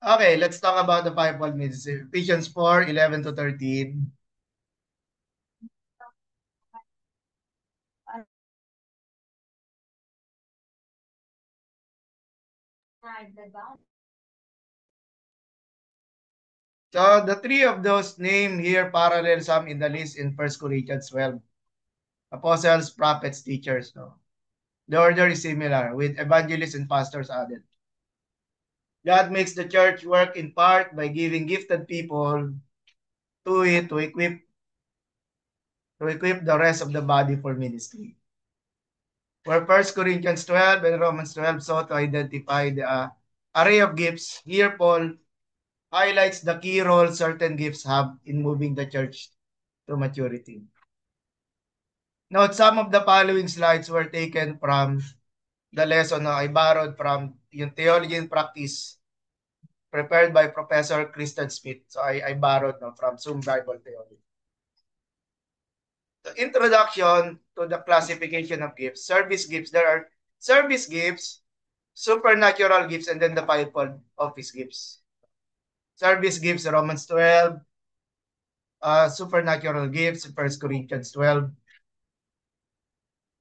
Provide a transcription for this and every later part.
Okay, let's talk about the fivefold ministry. Ephesians 4:11 to 13. So the three of those named here parallel some in the list in 1 Corinthians 12. Apostles, prophets, teachers. No? The order is similar with evangelists and pastors added. God makes the church work in part by giving gifted people to it to equip the rest of the body for ministry. Where 1 Corinthians 12 and Romans 12 sought to identify the array of gifts, here Paul highlights the key role certain gifts have in moving the church to maturity. Note, some of the following slides were taken from the lesson na I borrowed from yung Theology and Practice prepared by Professor Kristen Smith. So I borrowed from Zoom Bible Theology. The introduction to the classification of gifts. Service gifts. There are service gifts, supernatural gifts, and then the fivefold office gifts. Service gifts, Romans 12. Supernatural gifts, 1 Corinthians 12.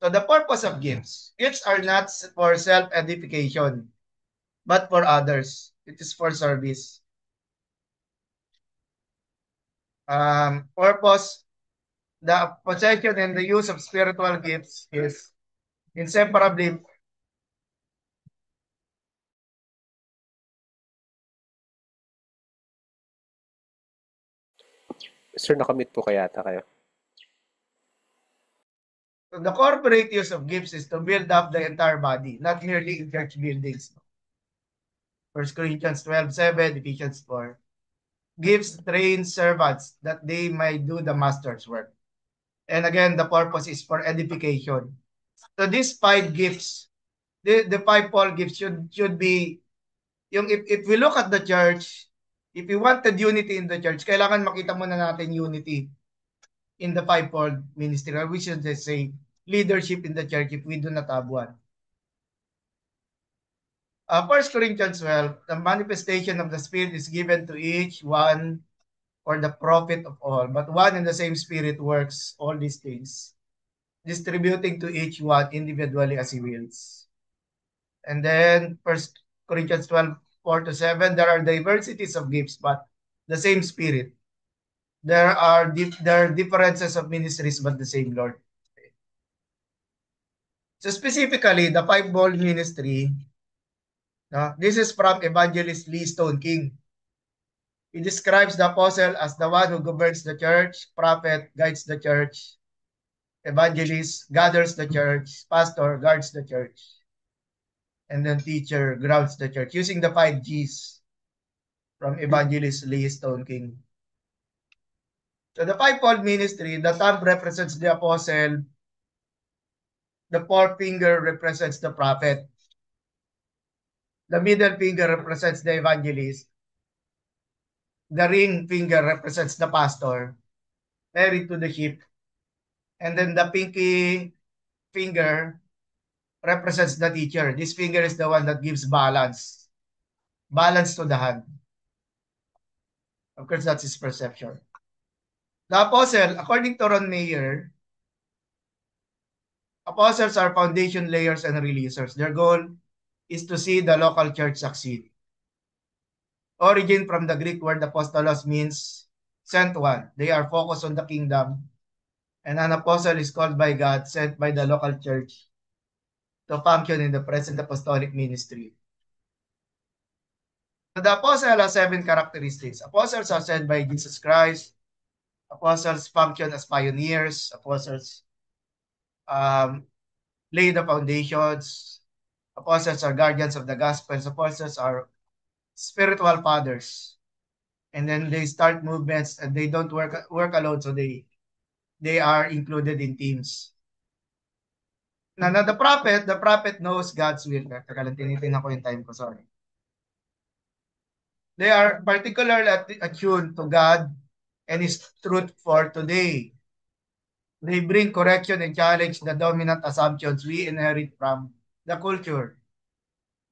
So the purpose of gifts. Gifts are not for self-edification, but for others. It is for service. Purpose, the possession and the use of spiritual gifts is inseparably. Sir, nakamute po kaya ata kayo. So the corporate use of gifts is to build up the entire body, not merely in church buildings. 1 Corinthians 12:7, Ephesians 4. Gifts train servants that they might do the master's work. And again, the purpose is for edification. So these five gifts, the fivefold gifts should be, yung if we look at the church, if we wanted unity in the church, kailangan makita muna natin unity in the fivefold ministry, or we should just say leadership in the church if we do not have one. 1 Corinthians 12, the manifestation of the Spirit is given to each one for the profit of all, but one and the same Spirit works all these things, distributing to each one individually as he wills. And then 1 Corinthians 12:4 to 7, there are diversities of gifts, but the same Spirit. There are differences of ministries, but the same Lord. So specifically, the fivefold ministry, this is from Evangelist Lee Stone King. He describes the apostle as the one who governs the church, prophet guides the church, evangelist gathers the church, pastor guards the church, and then teacher grounds the church, using the 5 Gs from Evangelist Lee Stone King. So the fivefold ministry, the thumb represents the apostle, the forefinger represents the prophet, the middle finger represents the evangelist, the ring finger represents the pastor, married to the sheep, and then the pinky finger represents the teacher. This finger is the one that gives balance to the hand. Of course, that's his perception. The apostle, according to Ron Mayer, apostles are foundation layers and releasers. Their goal is to see the local church succeed. Origin from the Greek word apostolos means sent one. They are focused on the kingdom. And an apostle is called by God, sent by the local church to function in the present apostolic ministry. So the apostle has 7 characteristics. Apostles are sent by Jesus Christ. Apostles function as pioneers. Apostles lay the foundations. Apostles are guardians of the gospel. Apostles are spiritual fathers. And then they start movements and they don't work alone, so they are included in teams. Now, the prophet knows God's will. Teka lang, tinitingnan ko yung time ko, sorry. They are particularly attuned to God and His truth for today. They bring correction and challenge the dominant assumptions we inherit from the culture.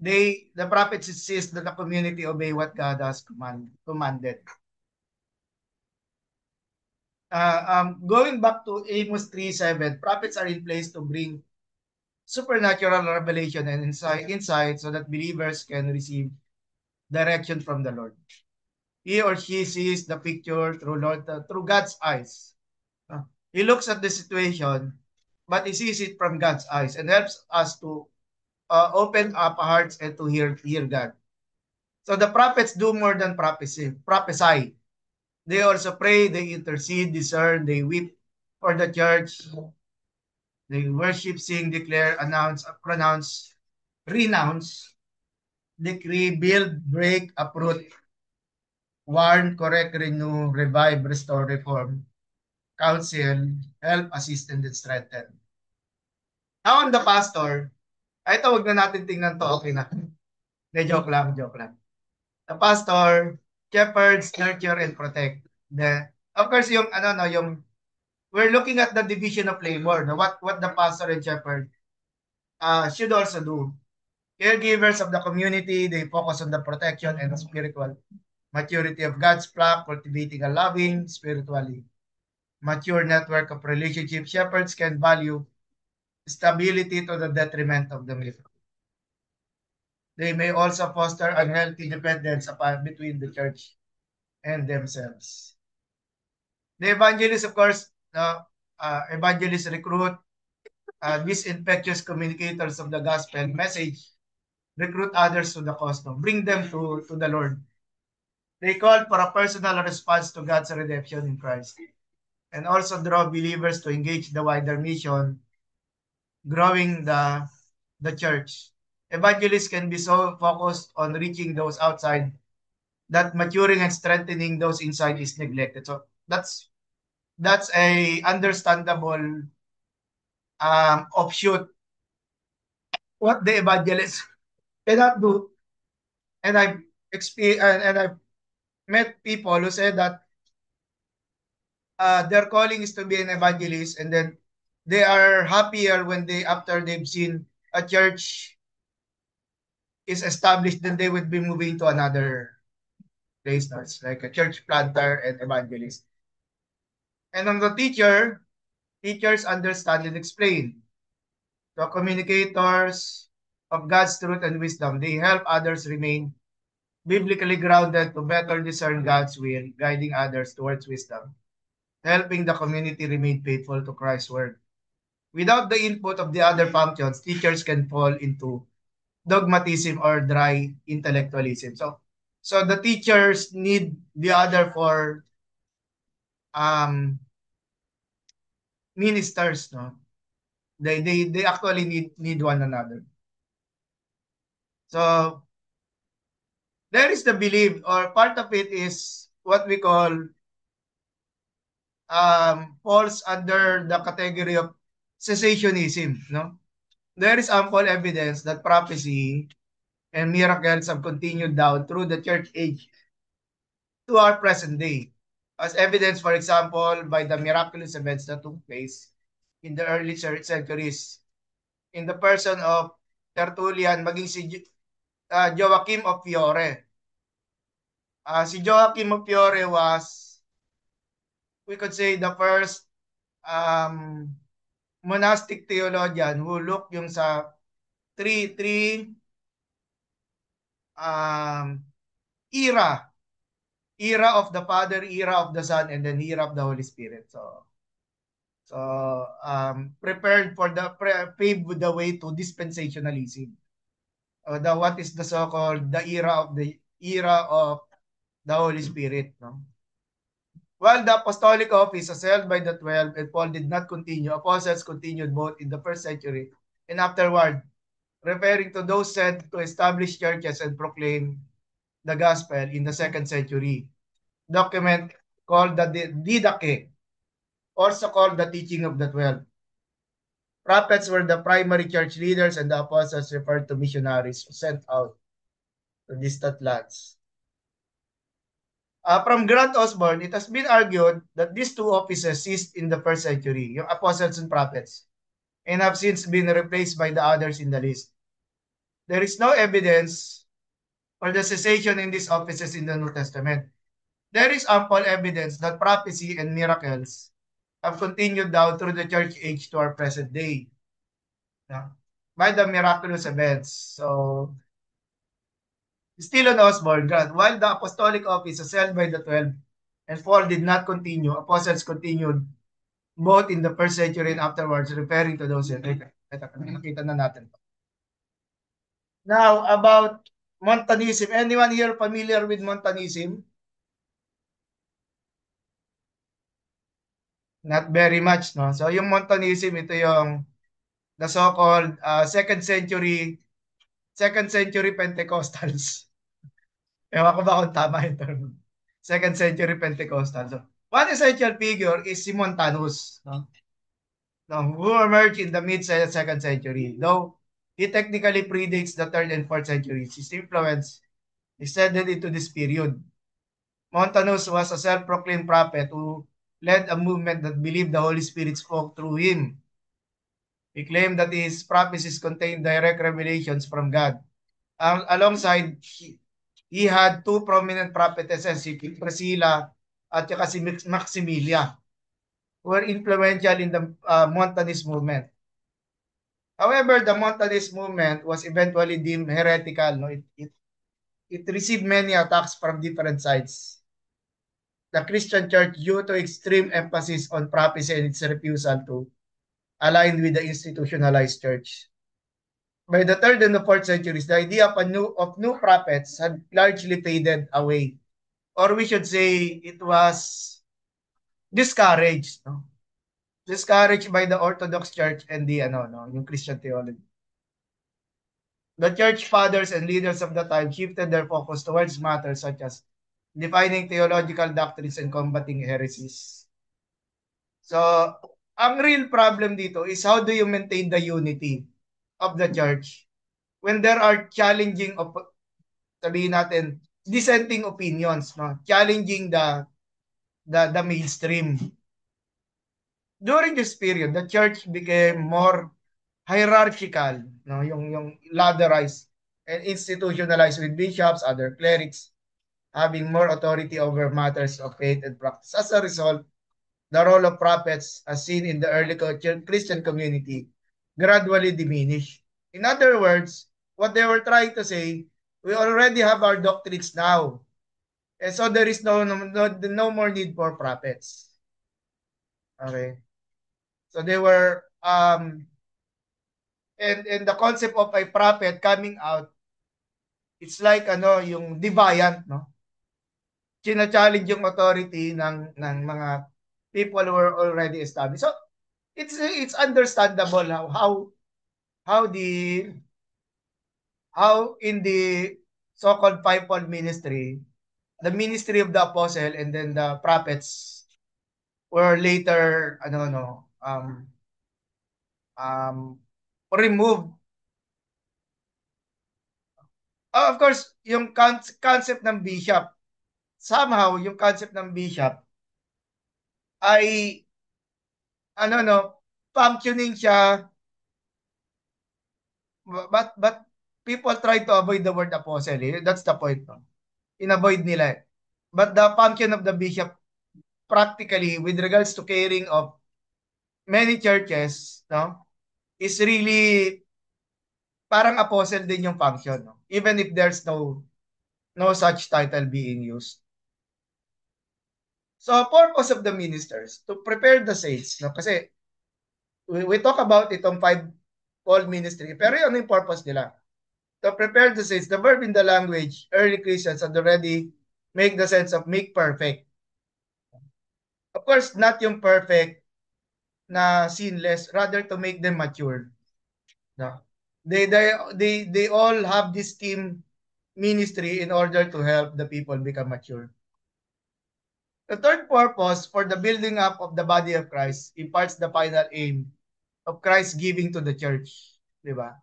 the prophets insist that the community obey what God has commanded. Going back to Amos 3:7, prophets are in place to bring supernatural revelation and insight so that believers can receive direction from the Lord. He or she sees the picture through God's eyes. Uh, He looks at the situation, but he sees it from God's eyes and helps us to open up our hearts and to hear God. So the prophets do more than prophesy. They also pray, they intercede, discern, they weep for the church, they worship, sing, declare, announce, pronounce, renounce, decree, build, break, uproot, warn, correct, renew, revive, restore, reform, counsel, help, assist, and strengthen. Now on the pastor, ay ito, wag na natin tingnan to, okay na. De, joke lang, joke lang. The pastor, shepherds, nurture, and protect. Of course, yung, ano, no, yung, we're looking at the division of labor, no, what the pastor and shepherd should also do. Caregivers of the community, they focus on the protection and spiritual maturity of God's flock, cultivating a loving, spiritually mature network of relationships. Shepherds can value stability to the detriment of the middle. They may also foster unhealthy dependence between the church and themselves. The evangelists, of course, evangelists recruit these infectious communicators of the gospel message, recruit others to the cause, no? Bring them to the Lord. They call for a personal response to God's redemption in Christ and also draw believers to engage the wider mission, growing the church. Evangelists can be so focused on reaching those outside that maturing and strengthening those inside is neglected. So that's a understandable offshoot what the evangelists cannot do. And I've met people who said that their calling is to be an evangelist, and then they are happier when they after they've seen a church is established, then they would be moving to another place, no? It's like a church planter and evangelist. And on the teachers understand and explain. The communicators of God's truth and wisdom, they help others remain biblically grounded to better discern God's will, guiding others towards wisdom, helping the community remain faithful to Christ's word. Without the input of the other functions, teachers can fall into dogmatism or dry intellectualism. So the teachers need the other for um, ministers, no? They actually need one another. So there is the belief, or part of it is what we call falls under the category of cessationism, no? There is ample evidence that prophecy and miracles have continued down through the church age to our present day. As evidence, for example, by the miraculous events that took place in the early centuries in the person of Tertullian, maging si Joachim of Fiore. Si Joachim of Fiore was, we could say, the first um, monastic theologian who looked yung sa three um, era of the Father, era of the Son, and then era of the Holy Spirit. So prepared for paved the way to dispensationalism. What is the so-called the era of the Holy Spirit, no? While the apostolic office was held by the 12 and Paul did not continue, apostles continued both in the first century and afterward, referring to those sent to establish churches and proclaim the gospel in the second century. Document called the Didache, also called the teaching of the 12. Prophets were the primary church leaders and the apostles referred to missionaries sent out to distant lands. From Grant Osborne, it has been argued that these two offices ceased in the first century, yung apostles and prophets, and have since been replaced by the others in the list. there is no evidence for the cessation in these offices in the New Testament. There is ample evidence that prophecy and miracles have continued down through the church age to our present day, by the miraculous events. So, still on Osborne, God, while the apostolic office was held by the 12 and Paul did not continue, apostles continued both in the first century and afterwards, referring to those. Nakita na natin. Now, about Montanism. Anyone here familiar with Montanism? Not very much, no? So, yung Montanism, ito yung the so-called second century Pentecostals. Ewan ko ba kung tama yung term. Second century Pentecostal. So, one essential figure is si Montanus, no, who emerged in the mid-second century. Though he technically predates the third and fourth centuries, his influence extended into this period. Montanus was a self-proclaimed prophet who led a movement that believed the Holy Spirit spoke through him. He claimed that his prophecies contained direct revelations from God. Alongside, he had two prominent prophetesses, si Priscilla at saka si Maximilia, who were influential in the Montanist movement. However, the Montanist movement was eventually deemed heretical. No? It received many attacks from different sides. The Christian church, due to extreme emphasis on prophecy and its refusal to align with the institutionalized church. By the third and the fourth centuries, the idea of new prophets had largely faded away. Or we should say it was discouraged. No? Discouraged by the Orthodox Church and the yung Christian theology. The church fathers and leaders of the time shifted their focus towards matters such as defining theological doctrines and combating heresies. So, ang real problem dito is how do you maintain the unity of the church when there are challenging, sabihin natin, dissenting opinions, no? Challenging the mainstream. During this period, the church became more hierarchical, no? Yung ladderized and institutionalized with bishops, other clerics having more authority over matters of faith and practice. As a result, the role of prophets as seen in the early Christian community gradually diminished. In other words, what they were trying to say, we already have our doctrines now. And so there is no more need for prophets. Okay. So they were and the concept of a prophet coming out, it's like yung deviant, no? China-challenge yung authority ng mga people who were already established. So it's understandable how the how in the so-called fivefold ministry, the ministry of the apostle and then the prophets were later um removed. Of course, yung concept ng bishop, somehow yung concept ng bishop ay functioning siya, but people try to avoid the word apostle. That's the point, no? In-avoid nila. But the function of the bishop practically with regards to caring of many churches, no, is really parang apostle din yung function, no? Even if there's no such title being used. So, purpose of the ministers to prepare the saints, no? Kasi we talk about itong five-fold ministry, pero yun yung purpose nila. To prepare the saints, the verb in the language, early Christians had already make the sense of make perfect. Of course, not yung perfect na sinless, rather to make them mature. No? They all have this team ministry in order to help the people become mature. The third purpose for the building up of the body of Christ imparts the final aim of Christ giving to the church. Diba?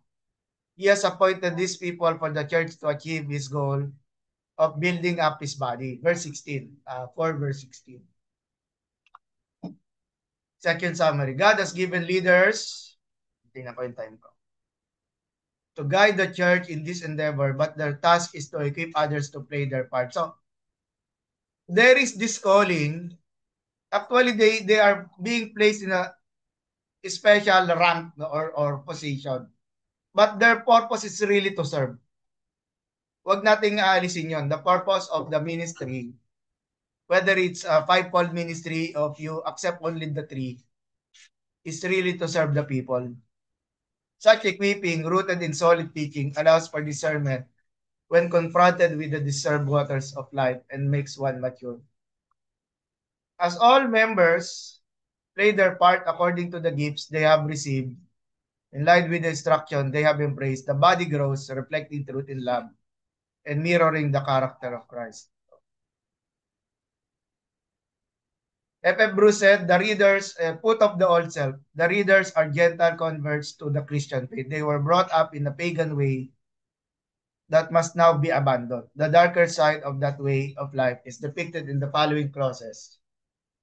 He has appointed these people for the church to achieve his goal of building up his body. Verse 16. 4 verse 16. Second summary. God has given leaders. Tingnan ko yung time ko. to guide the church in this endeavor, but their task is to equip others to play their part. So there is this calling. Actually, they are being placed in a special rank or position. But their purpose is really to serve. Huwag nating aalisin yon. The purpose of the ministry, whether it's a fivefold ministry of you accept only the three, is really to serve the people. Such equipping, rooted in solid teaching, allows for discernment when confronted with the disturbed waters of life and makes one mature. As all members play their part according to the gifts they have received, in line with the instruction they have embraced, the body grows, reflecting truth in love and mirroring the character of Christ. F. Bruce said, the readers put off the old self. The readers are Gentile converts to the Christian faith. They were brought up in a pagan way that must now be abandoned. The darker side of that way of life is depicted in the following clauses,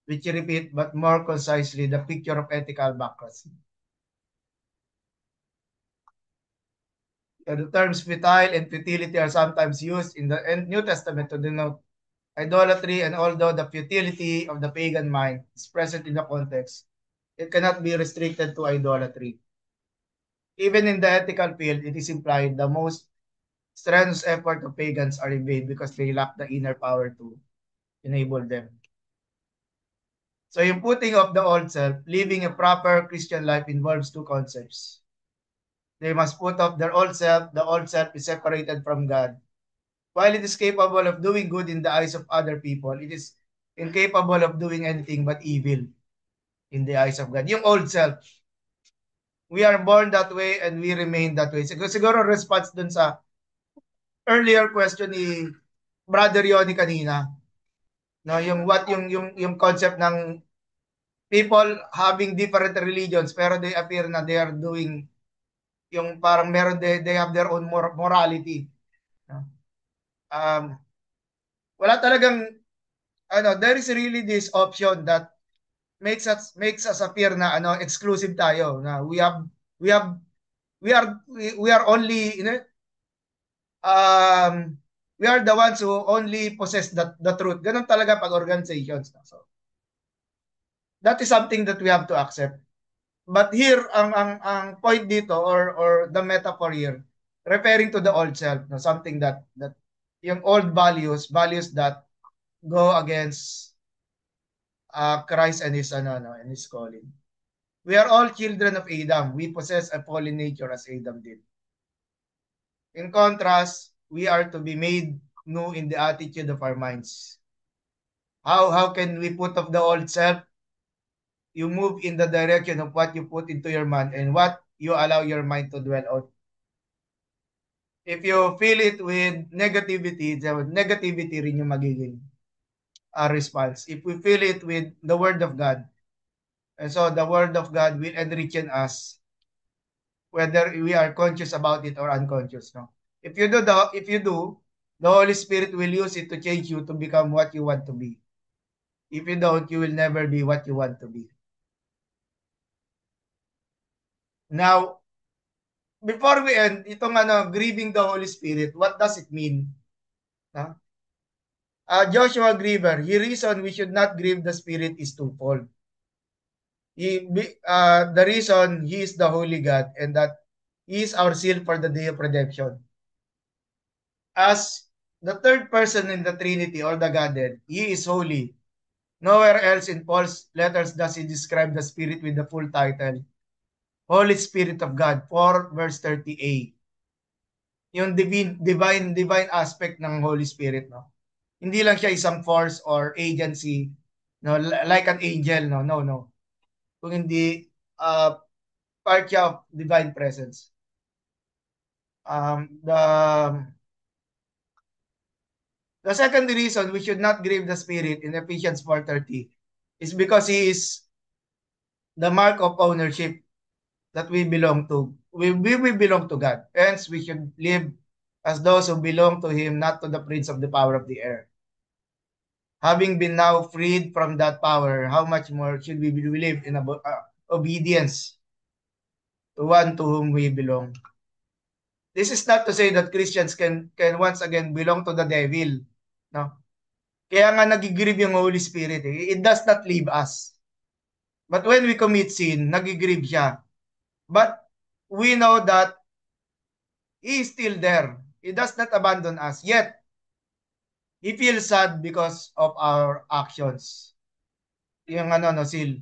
which repeat but more concisely the picture of ethical bankruptcy. The terms futile and futility are sometimes used in the New Testament to denote idolatry, and although the futility of the pagan mind is present in the context, it cannot be restricted to idolatry. Even in the ethical field, it is implied the most strenuous effort of pagans are in vain because they lack the inner power to enable them. So yung putting off the old self, living a proper Christian life involves two concepts. They must put off their old self. The old self is separated from God. While it is capable of doing good in the eyes of other people, it is incapable of doing anything but evil in the eyes of God. Yung old self, we are born that way and we remain that way. Siguro response dun sa earlier question ni Brother Yoni kanina, no, yung concept ng people having different religions pero they appear na they are doing yung parang meron they have their own morality, no? Um wala talagang there is really this option that makes us appear na exclusive tayo, na we have we are only um we are the ones who only possess the truth. Ganun talaga pag organizations. So that is something that we have to accept. But here ang point dito or the metaphor here referring to the old self, no, something that yung old values that go against Christ and his and his calling. We are all children of Adam. We possess a fallen nature as Adam did. In contrast, we are to be made new in the attitude of our minds. How can we put off the old self? You move in the direction of what you put into your mind and what you allow your mind to dwell on. If you fill it with negativity, the negativity rin yung magiging response. If we fill it with the Word of God, and so the Word of God will enrich in us, whether we are conscious about it or unconscious. No? If you do, the Holy Spirit will use it to change you to become what you want to be. If you don't, you will never be what you want to be. Now, before we end, itong grieving the Holy Spirit, what does it mean? Huh? Joshua Griever, he reason we should not grieve the Spirit is twofold. The reason he is the Holy God and that he is our seal for the day of redemption. As the third person in the Trinity or the Godhead, he is holy. Nowhere else in Paul's letters does he describe the Spirit with the full title, Holy Spirit of God, 4 verse 30a. Yung divine aspect ng Holy Spirit, no? Hindi lang siya isang force or agency, no, like an angel, no. Kung hindi part siya of divine presence. The second reason we should not grieve the Spirit in Ephesians 4:30 is because he is the mark of ownership that we belong to. We belong to God. Hence, we should live as those who belong to him, not to the prince of the power of the air. Having been now freed from that power, how much more should we live in obedience to one to whom we belong? This is not to say that Christians can once again belong to the devil. No? Kaya nga nagigrieve yung Holy Spirit. Eh. It does not leave us. But when we commit sin, nagigrieve siya. But we know that He is still there. He does not abandon us. Yet, He feels sad because of our actions. Yung ano, no, Sil.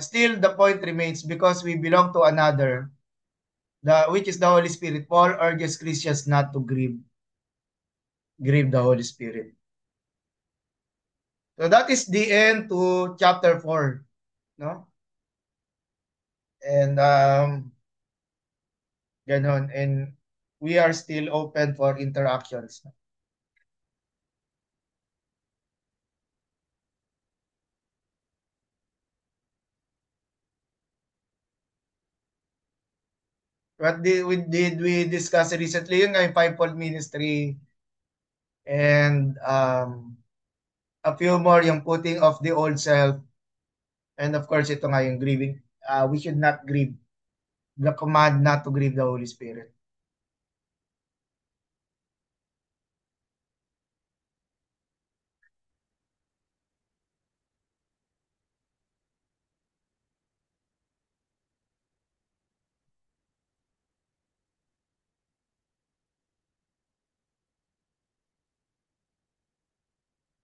Still, the point remains because we belong to another, which is the Holy Spirit. Paul urges Christians not to grieve the Holy Spirit. So that is the end to chapter 4. No? And ganon. And we are still open for interactions. What did we discuss recently? Yung nga, fivefold ministry and a few more yung putting off the old self. And of course, ito nga yung grieving. We should not grieve. The command not to grieve the Holy Spirit.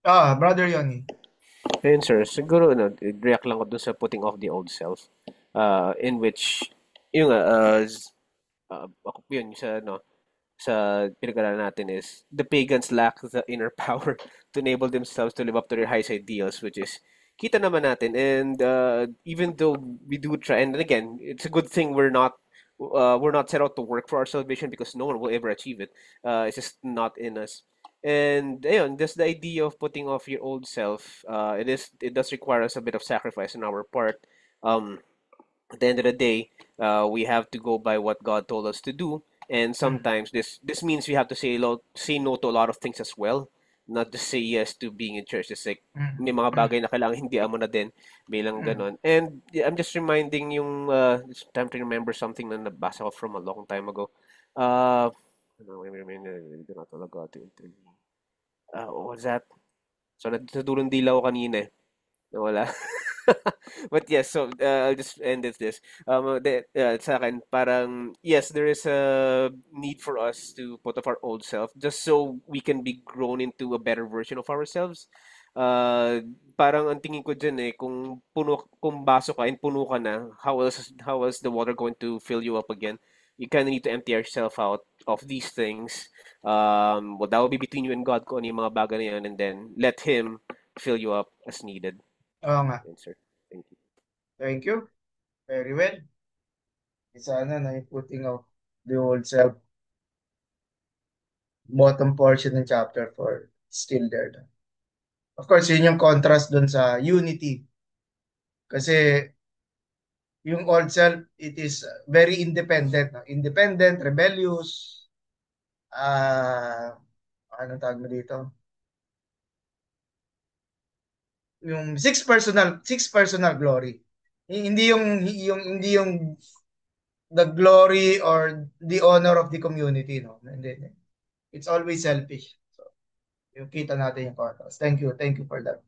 Brother Yoni. Ayun, sir. Siguro, react lang ko dun sa putting off the old self. In which, yung, yun, sa pinag-aralan natin is the pagans lack the inner power to enable themselves to live up to their highest ideals, which is kita naman natin. And even though we do try, and again, it's a good thing we're not set out to work for our salvation because no one will ever achieve it. It's just not in us. And ayun, just the idea of putting off your old self, it does require us a bit of sacrifice on our part. Um, at the end of the day, we have to go by what God told us to do, and Mm, sometimes this means we have to say no to a lot of things as well, not just say yes to being in church. It's like mm, may mga mm, bagay na kailangan hindi mo na din bilang mm. ganon. And yeah, I'm just reminding it's time to remember something na nabasa ko from a long time ago. Ano, hindi na talaga ito interview. What was that? So, sa dulong dilaw ko kanina eh. Nawala. But yes, so I'll just end with this. Sa akin, parang, yes, there is a need for us to put off our old self just so we can be grown into a better version of ourselves. Uh, Parang ang tingin ko dyan kung baso ka and puno ka na, how else the water going to fill you up again? You kind of need to empty yourself out of these things. Well, that will be between you and God kung ano yung mga bagay na yan, and then let Him fill you up as needed. Oo nga. Answer. Thank you. Thank you. Very well. Sana na yung putting of the old self, bottom portion ng chapter 4, still there. Of course, yun yung contrast dun sa unity. Kasi yung old self, it is very independent. No? Independent, rebellious, anong tawag mo dito? Yung six personal glory. Hindi yung the glory or the honor of the community, no. Hindi. It's always selfish. So, yung kita natin yung contrast. Thank you. Thank you for that.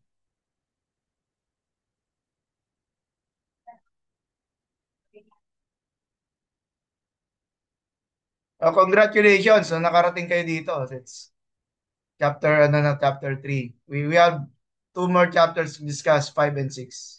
Congratulations. So, nakarating kayo dito. It's chapter 3. We have two more chapters to discuss, 5 and 6.